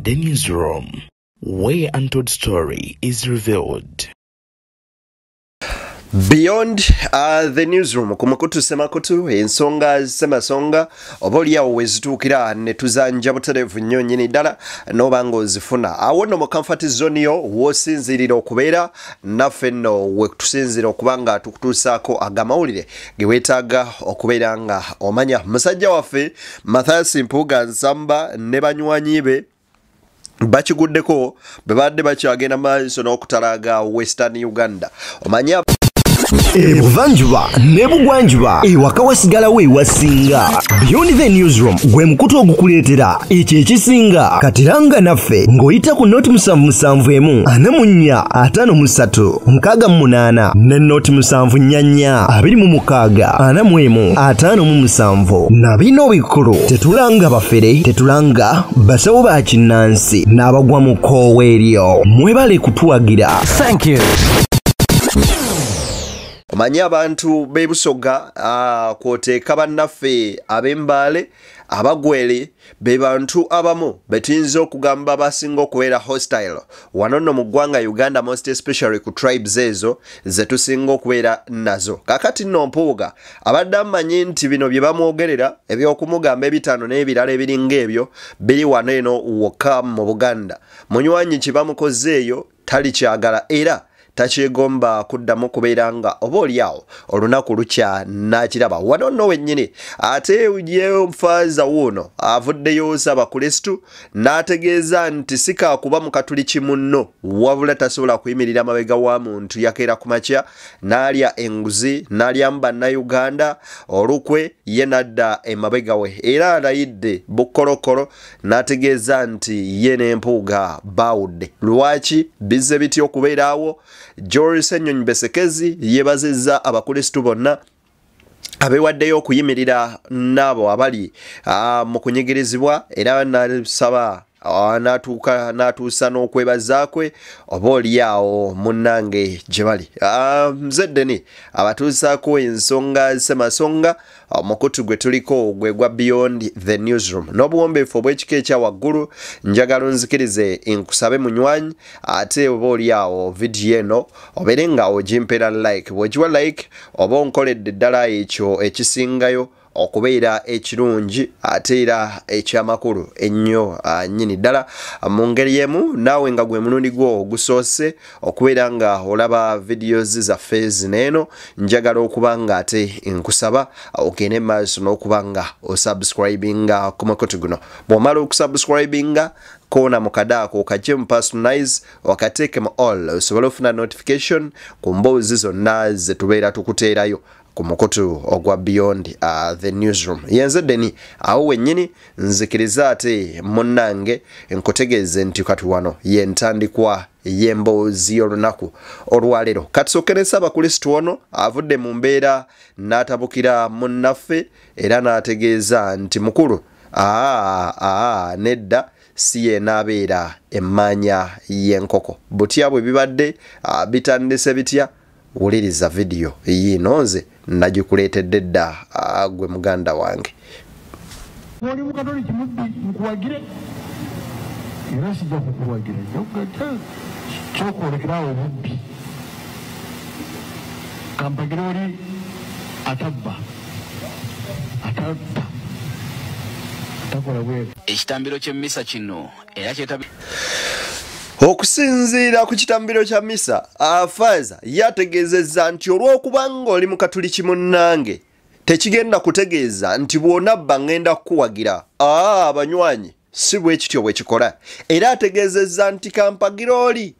The Newsroom, where untold story is revealed. Beyond the newsroom kumukutu semakutu ensonga semasonga obolia wezituukira ne tuzanja buterevu nnyo nnyini ddala n'obanga ozifuna awo nno mu comfort zone yo w'osinzirira okubeera naffe nno we tusinzira okuba nga tukutuusaako agamawulire ge weetaaga okubeera nga omanya musajja waffe Mathias Mpuuga Nsamba ne banywanyi be bakiguddeko bwe badde bakyagenda maaso n'okutalaga Western Uganda omanya Ebuvanjuba nebugwanjuba ewaka wasigala we wasinga. Beyond the Newsroom gwe mukutu ogukuleetera ekyo ekisinga katiranga naffe ng'oyita ku noti 771 44 53 ne noti 744 26 41 na bino bikulu tetulanga bafere tetulanga basawo ba kinnansi n'abagwa mu koowa eryo mwebale kutuwagira. Thank you. Omanya abantu bebusoga kwoteeka bannaffe ab'embaale abagwere be bantu abamu betinza okugamba basinga okubeera hostile wano nno mu ggwanga Uganda, most especially ku tribes ezo ze tusinga okubeera nazo. Kakati nno Mpuuga abadde amanyi nti bino bye bamwogerera ebyokumugamba ebitaano n'ebirala ebiringa ebyo biri wano eno wokka mu Buganda. Munywanyi kye bamukozeeyo talikyagala era takyegomba kuddamu kubeera nga oba oliawo olunaku lukya n'akiraba wano nno wennyini. Ate yemufaaza wuuno avuddeyo Ssaabakristu n'ategeeza nti sikaakuba mu katuli kimu nno wabula tasobola kuyimirira amabega wa muntu yakeera ku makya n'alya enguzi n'alyamu bannayuganda olukwe ye n'adda emabega we era alayidde bukkolokolo n'ategeeza nti ye n'Empuuga baawudde. Lwaki bizze bityo okubeeraawo? Joel Ssenyonyi Besekezi yebazizza abakristu bonna abeewaddeyo okuyimirira n'abo abali mu kunyigirizibwa era n'asaba n'atuusa n'okwebaza kwe oba oliawo munnange gye bali. Nzeddeni abatuusaako ensonga semasonga omukutu gwe tuliko gwe gwa Beyond the Newsroom n'obuwombeefu obw'ekika ekya waggulu njagala nzikirize nkusabe munywanyi ate oba oliawo vidiyo eno obeere nga ogimpera like bw'ogiwa like oba onkoledde ddala ekyo ekisingayo okubeera ekirungi ate era ekyamakulu ennyo nnyini ddala mu ngeri emu naawe nga gwe mulundi gwo ogusoose okubeera nga olaba videos zaffe zino njagala okuba nga ate nkusaba ogende maaso n'okuba nga osubscribinga ku mukutu guno. Bw'omala okusubscribinga kona mukadaako kajje mu personalize wakateeke mu all osobola ofuna notification ku mboozi zonna ze tubeera tukuteerayo ku mukutu ogwa Beyond the Newsroom. Yenzeddeni awo wennyini nzikiriza ate munnange nkutegeeze nti kati wano yentandikwa y'emboozi y'olunaku olwaleero. Katusooke Ssaabakristu ono avudde mu mbeera n'atabukira munnaffe era n'ategeeza nti mukulu nedda si ye n'abeera emmanya y'enkoko. Butya bwe bibadde bitandise bitya? Wuliriza video yiino nze nagikuleetedde dda gwe muganda wange. Oli mukatoliki mubbi nkuwagire era sijja kukuwagira kyokwolekerawo obubbi kampagire oli atabba atakola bweru ekitambiro ky'emmisa kino era kyetabi okusinziira ku kitambiro kya misa Faaza yategeezezza nti olw'okubanga oli mu katuliki munnange tekigenda kutegeeza nti bw'onabba ngenda kukuwagira. Abanywanyi si bwe kityo bwe kikola era ategeezezza nti kampagira oli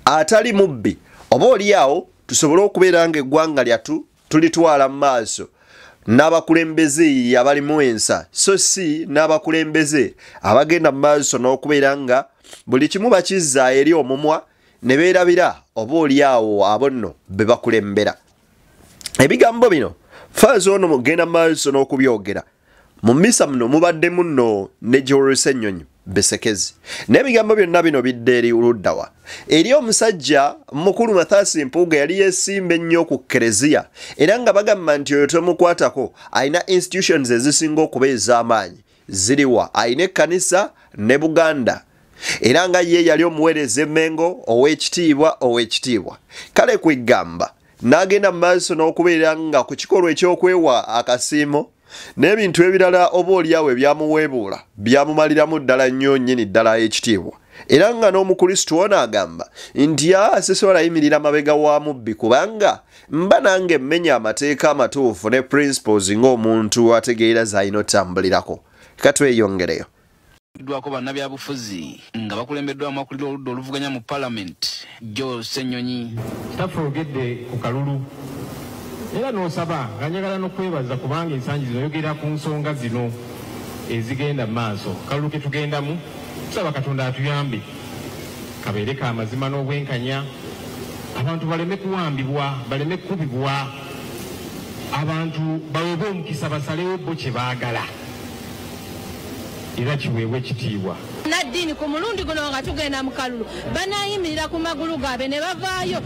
atali mubbi oba oliawo tusobole okubeera nga eggwanga lyattu tulitwala mu maaso n'abakulembeze abalimu ensa so si n'abakulembeze abagenda mu maaso n'okubeera nga buli kimu bakizza eri omumwa ne beerabira oba oliawo abo nno be bakulembera. Ebigambo bino Faaza ono mugenda maaso n'okubyogera mu mmisa muno mubaddemu nno ne Joel Ssenyonyi Besekezi n'ebigambo byonna bino bidde eri oluddawa eri omusajja mukulu Mathias Mpuuga yali yeesimba ennyo ku Kereziya era nga bagamba nti oyo tomukwatako alina institutions ezisinga okuba ez'amaanyi ziriwa alina ekkanisa ne Buganda era nga ye yali omuweereza emmengo ow'ekitiibwa kale kwegamba n'agenda mu maaso n'okubeera nga ku kikolwa eky'okwewa akasiimo n'ebintu ebirala oba oliawo ebyamuweebuula byamumaliramu ddala nnyo nnyini ddala ekitiibwa era nga n'omukrisitu ono agamba nti sisobola yimirira mabega wa mubbi kubanga mba nange mmenya amateeka amatuufu ne principles ng'omuntu ategeera z'alina otambulirako katweyongereyo dwako bannabyabufuzi nga bakulembeddwamu akulira oludda oluvuganya mu Parliament Joe Ssenyonyi tafoogedde ku kalulu era n'osaba nga njagala n'okwebaza kubanga ensangi zino oyogera ku nsonga zino ezigenda mu maaso kalulu ke tugendamu tusaba Katonda atuyambe kabeere ka mazima n'obwenkanya abantu baleme kuwambibwa baleme kukubibwa abantu baweebwe omukisa basalewo bo kye baagala era kiweebwe ekitiibwa Nadini ku mulundi guno nga tugenda mu kalulu banayimirira ku magulu gaabwe ne bavaayo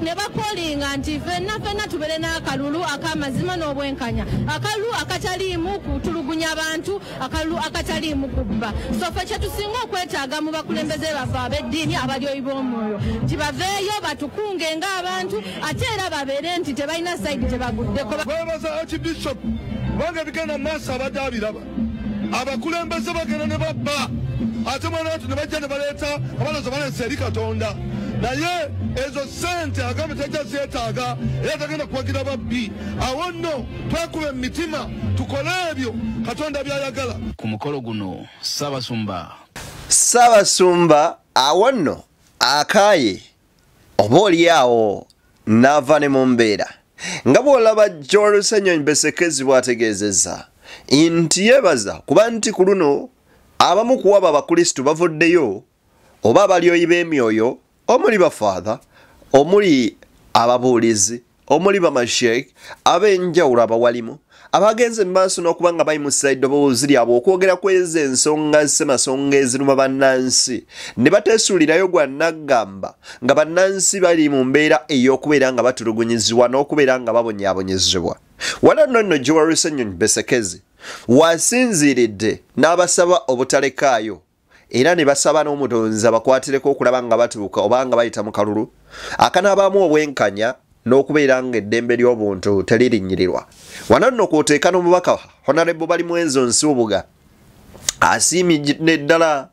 ne bakolinga nti ffenna tubeere n'akalulu ak'amazima n'obwenkanya akalulu akataliimu kutulugunya abantu akalulu akataliimu kubba so ffe kye tusinga okwetaaga mu bakulembeze baffe ab'eddiini abalyoyi b'omwoyo nti baveeyo batukunge ng'abantu ate era babeere nti tebalina sayidi tebaguddeko bebaza archbishop bange bigenda mu maaso abadde abiraba abakulembeze bagenda ne babba ate mwana watu ne bajja ne baleeta abaloza balensa eri Katonda naye ezo sente agambe tajja zeetaaga era tagenda kuwagira babbi awo nno twekuba emitima tukole ebyo Katonda byayagala ku mukolo guno Ssaabasumba awo nno akaaye oba oliawo n'ava ne mu mbeera nga bw'olaba Joel Ssenyonyi Besekezi bw'ategeezezza nti yeebaza kuba nti ku luno abamu ku abo abakristu bavuddeyo oba abalyoyi b'emyoyo omuli bafaatha omuli ababuulizi omuli bamasheikh ab'enjawulo abawalimu abagenze mu maaso n'okuba nga bayimusa eddoboozi lyabwe okwogera ku ezo ensonga z'emasonga eziruma bannansi ne bateesuulirayo gwa naggamba nga bannansi bali mu mbeera ey'okubeera nga batulugunyizibwa n'okubeera nga babonyaabonyezebwa wala nno Joel Ssenyonyi Besekezi wasinziiridde n'abasaba obutalekaayo era ne basaba n'omutonzi abakwatireko okulaba nga batuuka oba nga bayita mu kalulu akanaabaamu obwenkanya n'okubeera nga eddembe ly'obuntu teririnnyirirwa wano nno kw'oteeka n'omubaka Honorable Balimwenzo Nsubuga asiimye ddala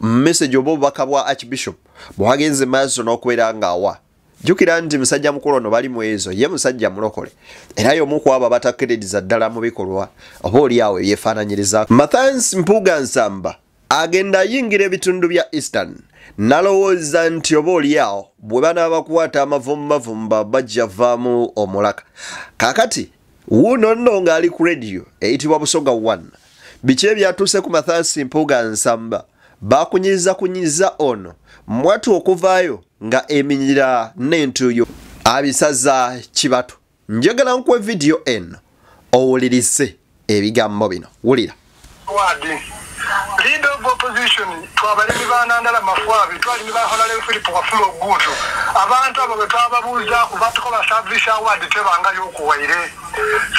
message oba obubaka bwa Archbishop bwagenze maaso n'okubeera ng'awa jjukira nti musajja mukulu ono bali mu ezo ye musajja mulokole era y'omu ku abo abatakkirizza ddala mu bikolwa oba oliawo ebyefaananyiriza Mathansi Mpuuga Nsamba agenda ayingira ebitundu bya Eastern nalowooza nti oba oliawo bwe banaabakwata amavumba bajja vaamu omulaka kaakati wuuno nno ng'ali ku radio eyitibwa Busoga 1 biki ebyatuuse ku Mathansi Mpuuga Nsamba bakunyiza ono mwatu okuvaayo nga eminyira n'entuuyo abisaza kibatu njagala nkuwe video eno owulirise ebigambo bino wulira Leader of opposition twabalimi banandala mafwabi twalimi baholale Philip Wafula Ogutu abantu abo betwababuuza kubatukola service award tebanga yokuwaire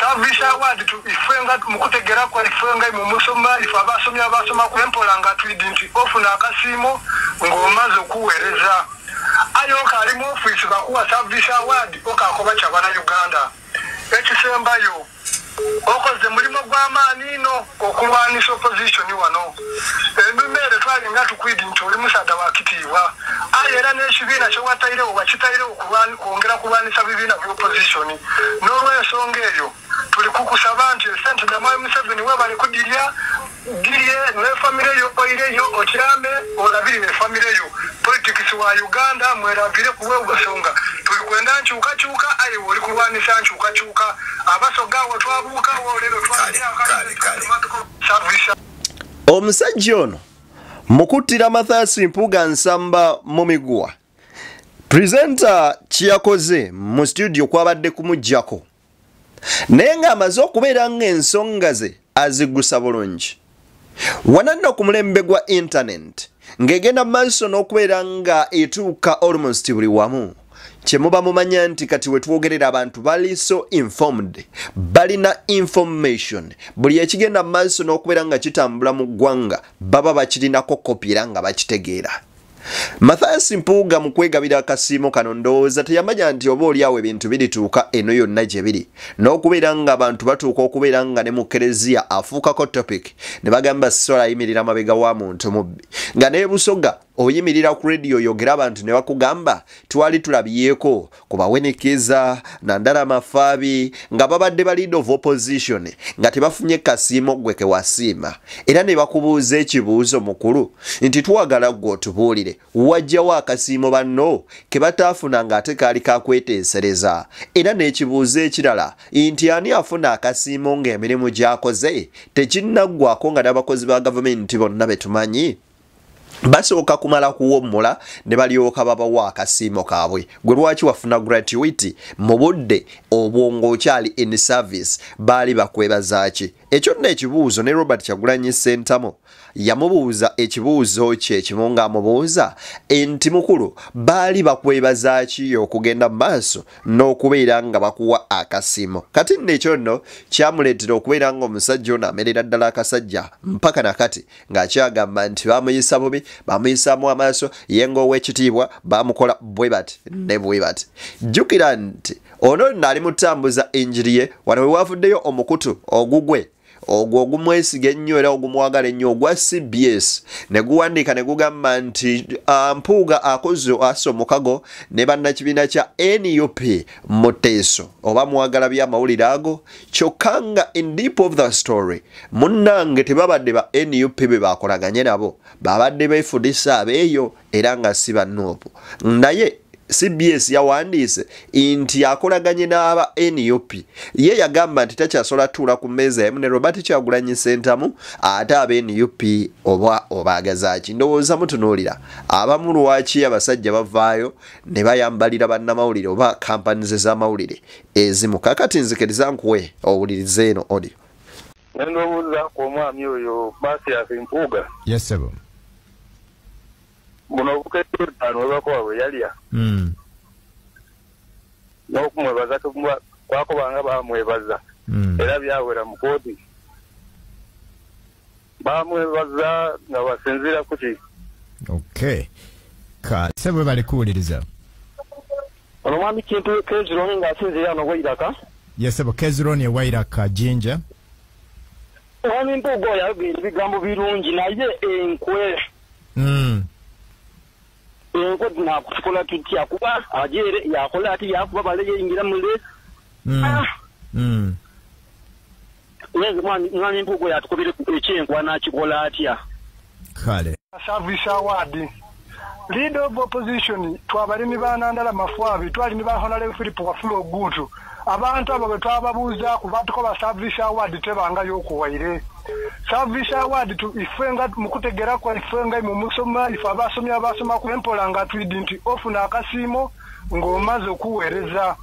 service award ifenga mukutegera kwa ifenga mu musoma ifa basomya kwempola nga twidinti ofuna akasimo ngomaze okuweereza ayo kali mu office bakuwa service award okakoba kyabana Uganda ekisembayo okoze mulimo gw'amaani ino okulwanisa opposition wano emimere twalinga tukwidi nti oli musada wa kitiibwa aye era n'ekibiina kyewatairewo wakitairewo kwongera kulwanisa bibiina by'opposition n'olw'ensonga eyo tuli kukusaba nti esente Damayo Museveni we bali kudirye n'efamire yo oireyo okirame olabirire efamire yo politics wa Uganda mwerabire kuwe ugosonga tuli kwenda nkyukakyuka aye oli kulwanisa nkyukakyuka abasogawo twabuuka olero omusajja ono mukuttira Mathansi Mpuuga Nsamba mu miguwa presenter kiyakoze mu studio kwabadde kumuggyako naye ng'amaze okubeera ng'ensonga ze aziggusa bulungi wananno ku mulembe gwa internet ng'egenda maaso n'okubeera nga etuuka almost buli wamu kyemuba mumanya nti kati wetwogerera abantu bali so informed, balina information, buli ekigenda mu maaso n'okubeera nga kitambula mu ggwanga baba bakirinako kopi era nga bakitegeera. Mathias Mpuuga mu kwegabira akasiimo kano ndowooza teyamanya nti oba oli awo ebintu birituuka eno yonna gye biri n'okubeera nga abantu batuuka okubeera nga ne mu Kereziya afuukako topic ne bagamba Sisola ayimirira mabega wa muntu mubbi nga ne Busoga oyimirira ku radio yogera abantu ne bakugamba twali tulabyeko kubawenekeza Nandala Mafaabi nga babadde ba leader of opposition nga tebafunye kasiimo gwe kewasiima era ne bakubuuza ekibuuzo mukulu nti twagala gwe otubuulire wajjawo akasiimo banno ke bataafuna ng'ate kaali kakweteesereza era n'ekibuuzo ekirala nti ani afuna akasiimo ng'emirimu gy'akoze tekinnaggwako nga n'abakozi ba gavumenti bonna betumanyi basooka kumala kuwummula ne balyoka babawa akasiimo kaabwe gwe lwaki wafuna gratuity mu budde obwo ng'okyali in service baali bakwebaza ki ekyo nno ekibuuzo ne Robert Kyagulanyi Ssentamu yamubuuza ekibuuzo kye ekimu ng'amubuuza enti mukulu baali bakwebaza ki okugenda mu maaso n'okubeera nga bakuwa akasiimo kati nno ekyo nno kyamuleetera okubeera ng'omusajja ono amerera ddala akasajja mpaka nakati ng'akyagamba nti baamuyisa bubi bamuyisaamu amaaso ye ng'ow'ekitiibwa bamukola bwe bati ne bwe bati jjukira nti ono nno ali mutambuza enjiri ye wano we wavuddeyo omukutu ogugwe ogwo ogumwesiga ennyo era ogumwagala ennyo ogwa CBS ne guwandiika ne gugamba nti Mpuuga akoze aso mukago ne bannakibiina kya NUP Muteeso oba mwagala by'amawulire ago kyokka nga in deep of the story munnange tebabadde ba NUP be bakolaganye nabo babadde beefudisa abeeyo era nga si bannuupu naye CBS yawandiise nti akolaganye n'aba NUP ye yagamba nti takyasobola tuula ku mmeeza emu ne Robert Kyagulanyi Ssentamu ate aba NUP oba obaagazaaki ndowooza mutunuulira abamu lwaki abasajja bavaayo ne bayambalira bannamawulire oba kampanize z'amawulire ezimu kakati nzikiriza nkuwe owulirize eno audio ndowooza ku omwami oyo Mathias Mpuuga yes sebo buno obukeketaano webakoba bwe yalya n'okumwebaza kwakubanga bamwebaza era byawera mu kooti bamwebaza nga basinziira ku ki okay ka sebo bali kuwuliriza ono mwami kintu Kezironi ng'asinziira no Wairaka yes sebo Kezironi Wairaka Jinja omwami Mpuuga oyo ayogera ebigambo birungi naye enkwe enkwe nakutukola tutya kuba ajere yakola ati yakuba bale yingira mu leesi yezi mwami Mpuuga yatukubire ekyenkwa nakikola atya kale Service award leader of opposition twabalimi ba Nandala Mafaabi twalimi ba Honorable Philip Wafula Ogutu abantu abo betwababuuza ku batukola service award tebanga y'okuwaire service award ifenga mukutegera kwa ifenga mu musoma ifa abasoma ku empola nga twidi nti ofuna akasiimo ng'omaze okuweereza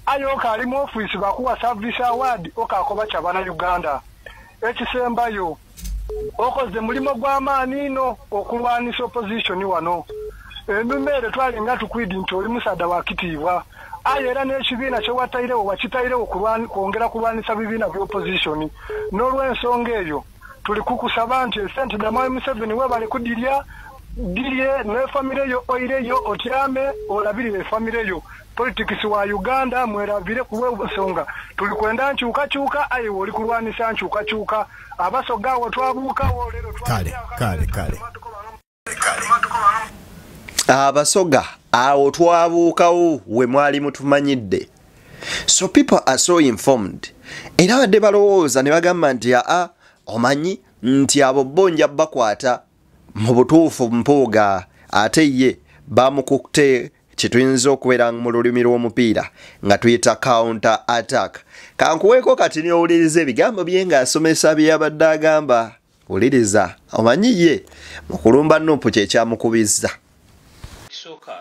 ayo kali mu office bakuwa service award okakoba kyabana Uganda ekisembayo okoze mulimo gw'amaani ino okulwanisa opposition wano enumere twalinga tukwidi nti oli musada wa kitiibwa aye era n'ekibiina kye watairewo wakitairewo kwongera kulwanisa bibiina by'opposition n'olw'ensonga eyo tuli kukusaba nti Ssente Damayo Museveni webale kudirye n'efamire yo oireyo otyame olabirire efamire yo politics wa Uganda mwerabire kuw'ensonga tuli kwenda nkyukakyuka aye oli kulwanisa nkyukakyuka abasoga awo twabuukawo leero kale abasoga awo twabuukawo we mwali mutumanyidde so people are so informed era badde balowooza ne bagamba nti omanyi nti abo bonja bakwata mu butuufu Mpuuga ate ye bamukutte kituyinza okubeera mu lulimi lw'omupiira nga tuyita counter attack kankuweeko kati niowuliriza ebigambo bye ng'asomesa byabadde agamba wuliriza omanyi ye mu kulumba Nuupu kyekyamukubizza kisooka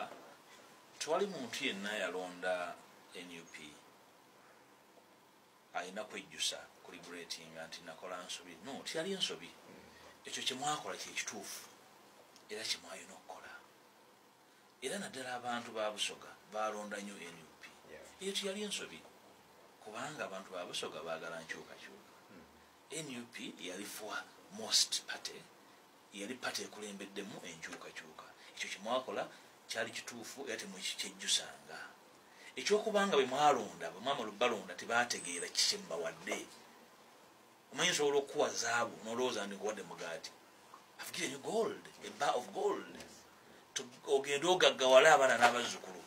tewali muntu yenna yalonda NUP alina kwejjusa kuliberatinga nti nakola nsobi no tiyali ensobi ekyo kyemwakola kyekituufu era kyemwalina okukola era naddala abantu ba Busoga balonda nnyo NUP eyo teyali ensobi kubanga abantu babusoga baagala nkyukakyuka NUP yali for most party yali party ekulembeddemu enkyukakyuka ekyo kyemwakola kyali kituufu era temukyejjusanga ekyokubanga bwe mwamala balonda tebategeera kikyemubawadde omanyi nsobola okuwa zaabu nolowooza ndikuwadde mugaati I've given you gold, a bar of gold. Ogenda ogaggawala abaana n'abazzukulu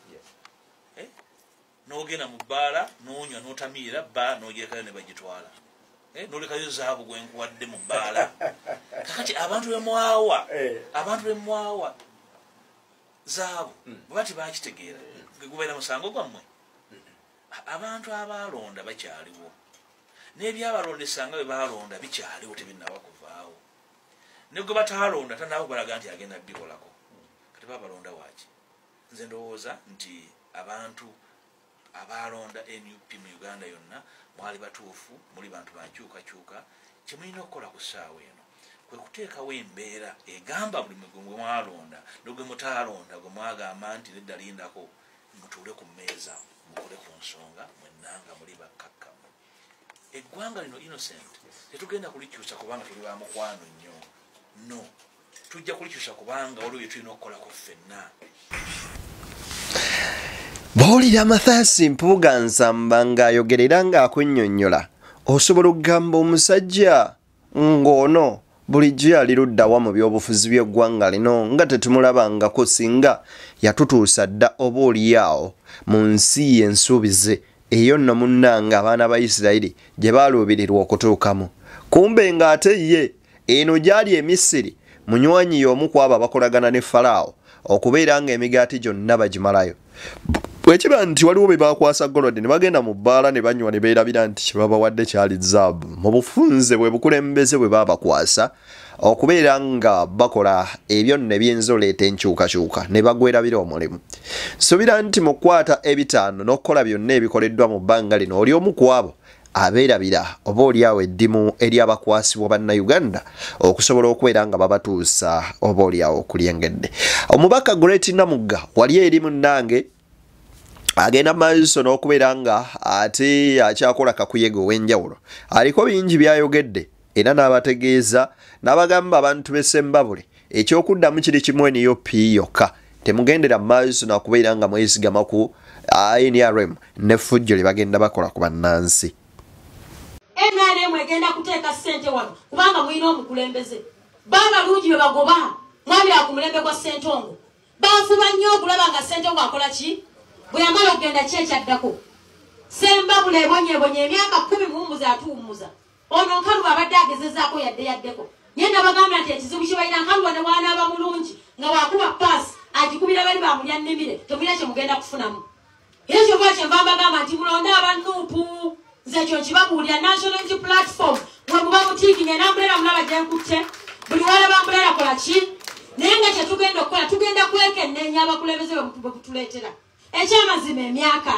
n'ogenda mu bbaala n'onywa n'otamiira bba n'ogyekayo ne bagitwala n'olekayo zaabu gwe nkuwadde mu bbaala kakati abantu be mwawa zaabu bwe bati bakitegeera gubeera musango gwammwe abantu abalonda bakyaliwo n'ebyabalondesanga bwe balonda bikyaliwo tebinnaba kuvaawo ne gwe batalonda tanaba balaga nti agenda bikolako kati babalonda waaki nze ndowooza nti abantu abalonda NUP mu Uganda yonna mwali batuufu muli bantu bankyukakyuka kyemulina okukola ku ssaawa eno kwe kuteekawo embeera egamba buli gwe mwalonda nogwe mutalonda gwe mwagamba nti nedda lindako mutuule ku mmeeza mukole ku nsonga mwennanga muli bakkakkamu eggwanga lino innocent tetugenda kulikyusa kubanga tuli ba mukwano nnyo no tujja kulikyusa kubanga waliwo bye tulina okukolako ffenna bawulira Mathias Mpuuga Nsamba ng'ayogerera ng'akunnyonnyola osobola okugamba omusajja ng'ono bulijjo yali luddawa mu byobufuzi by'eggwanga lino nga tetumulabangako singa yatutuusa dda oba oliyaawo mu nsi ensuubize eyo nno munnanga abaana ba Isirayiri gye baaluubirirwa okutuukamu kumbe ng'ate ye eno gyali Emisiri munywanyi y'omu ku abo abakolagana ne Falaawo okubeera ng'emigaati gyonna bagimalayo bwekiba nti waliwo be bakwasa golodi ne bagenda mu bbaala ne banywa ne beerabira nti kye babawadde kyali zaabu mu bufunze bwe bukulembeze bwe baabakwasa okubeera nga bakola ebyo nno ebyinza oleeta enkyukakyuka ne bagwerabira omulimu suubira nti mu kukwata ebitaano n'okukola byonna ebikoleddwa mu bbanga lino oli omu ku abo abeerabira oba oliawo eddimu ery'abakwasibwa bannayuganda okusobola okubeera nga babatuusa oba oliawo okulyengedde omubaka Great Namugga wali eri munnange agenda maaso n'okubeera nga ate akyakola kakuyege ow'enjawulo aliko bingi byayogedde era n'abategeeza n'abagamba abantu b'Essembabule ekyokuddamu kiri kimu NUP yokka temugendera maaso n'okubeera nga mwesigama ku NRM n'effujjo lye bagenda bakola ku bannansi NRM egenda kuteeka ssente wano kubanga mulina omukulembeze baabalungi be bagoba mwabira ku mulembe gwa Ssentongo baafuba nnyo okulaba nga Ssentongo akola ki bwe yamala okugenda kyekyaddako Ssembabule ebonyebonye emyaka 10 muwummuza atuwummuza ono Nkalubo abadde agezezaako yaddeko naye nabagamba nti ekizibu kye balina Nkalubo ne bw'anaaba mulungi nga waakuba paasi agikubira bali bamulya nnimire temulina kye mugenda kufunamu era kyova kyenva mbagamba nti mulonde abannuupu nze ekyo kibabuulira National Unity Platform mwe muba mutiikinga enambulera mulaba gye nkutte buli walaba mbulera kola ki naye nga kyetugenda okukola tugenda kwekenneenya abakulembeze bwe kutuleetera ekyamazima emyaka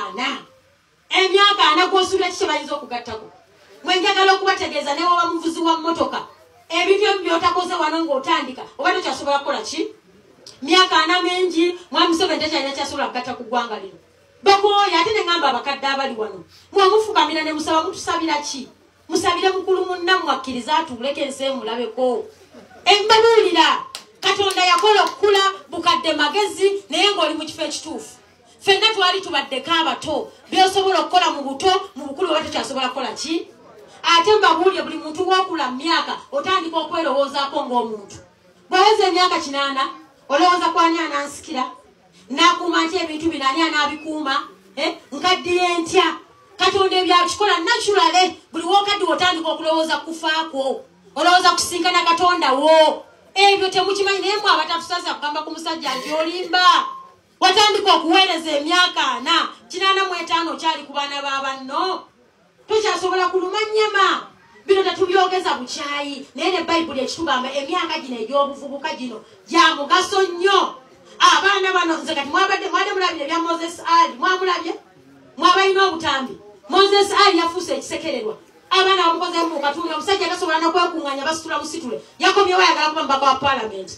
4 gwosuula ki kye bayinza okugattako mwe njagala okubategeeza ne waba muvuzi wa mmotoka ebintu ebyo by'otakoze wano ng'otandika oba tokyasobola kukola ki myaka 4 mingi Mwami Museveni tekyalina kyasobola kugatta ku ggwanga lino bakooya ate ne ngamba abakadde abali wano mwamufukamira ne musaba mutusabira ki musabire mukulu munnammwe akkiriza atuuleko ensi emulabeko embabuulira Katonda yakola okukula bukadde magezi naye ng'oli mu kifo ekituufu ffenna twali tubaddeko abato by'osobola okukola mu buto mu bukulu oba tekyasobola kukola ki ate mbabuulire buli muntu w'okula mu myaka otandika okwerowoozaako ng'omuntu bw'aweza emyaka 8 olowooza kwani anansikira nakuuma nti ebintu bino ani anaabikuuma nkaddiye ntya Katonda ebyakikola naturale buli wokaddiwe otandika okulowooza kufaako olowooza kusinkana Katonda wo ebyo temukimanyi naye mwe abatatusaza kugamba ku musajja nti olimba watandika okuweereza emyaka 45 okyali ku baana b'abanno tokyasobola kuluma nnyama bino tetubyogeza bukyayi naye ne Bayibuli ekitugamba emyaka gino egy'obuvubuka gino gya mugaso nnyo abaana bano nze kati mwabadde mulabire ebya Moses Ali mwamulabye mwabalina obutambi Moses Ali yafuuse ekisekererwa abaana bamukoze mu katundu omusajja tasobola n'okwekuŋŋaanya basitula musitule yakomyewo ayagala kuba mbaka wa parliament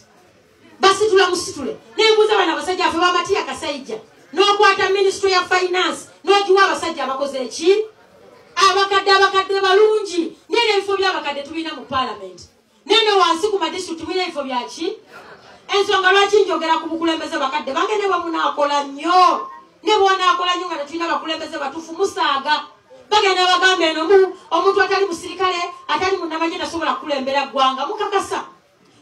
basitula musitule nembuuza bana abasajja afe bamatiya kasayijja n'okwata ministry ya finance n'ogiwa abasajja abakoze eki abakadde balungi nene ebifo by'abakadde tubina mu parliament nene wansi ku madistrict tubina ebifo byaki ensonga lwaki njogera ku bukulembeze bakadde bange ne bwamunaakola nnyo ne bwanaakola nnyo nga tetulina bakulembeze batuufu musaaga bagenda bagamba eno omuntu atali musirikale atali munnamagye tasobola kukulembera ggwanga mukakasa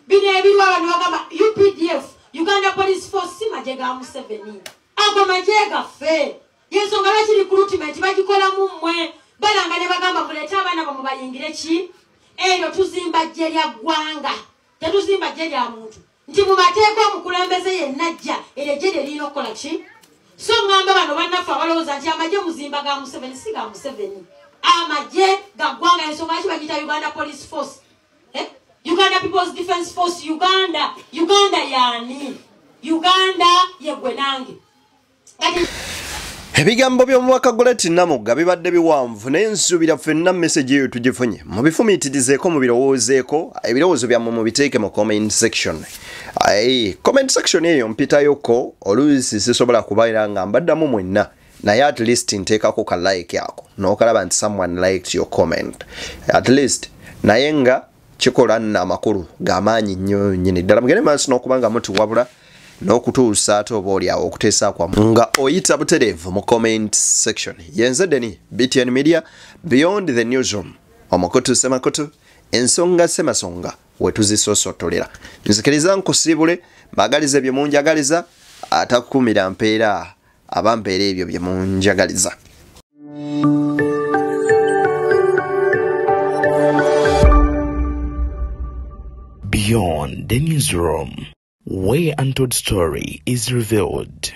bino ebiriwo abantu bagamba UPDF Uganda Police Force si magye ga Museveni ago magye gaffe yensonga lwaki recruitment bagikolamu mmwe balanga ne bagamba muleete abaana bamwe bayingire ki eryo tuzimba jje lya ggwanga tetuzimba jje lya muntu nti mu mateeka omukulembeze yennajja eryo jje lirina okukola ki so ngamba bano bannaffe abalowooza nti amagye muzimba ga Museveni si ga Museveni amagye ga ggwanga ensonga lwaki bagiyita Uganda Police Force Uganda People's Defense Force Uganda yani Uganda yegwe nange ebigambo by'omubaka Goreti Namugga bibadde biwanvu naye nsuubira ffenna message eyo tugifunye mubifumiitirizeeko mubirowoozeeko ebirowoozo byammwe mubiteeke mu comment section comment section eyo mpitayoko oluusi sisobola kubaira nga mbaddamu mwenna naye at least nteekako ka like ako n'okalaba nti someone liked your comment at least naye nga kikola nna amakulu g'amaanyi nnyo nnyini ddala mugende maaso n'okubanga mutuwabula n'okutuusa ate oba oliawo okuteesa kwamu nga oyita butereevu mu comment section yenze deni BTN Media Beyond the Newsroom omukutu semakutu ensonga semasonga wetuzisoosotolera nzikiriza nkusiibule mbagaliza bye munjagaliza atakukumira mpeera abampeera ebyo bye munjagaliza. Beyond the Newsroom, where untold story is revealed.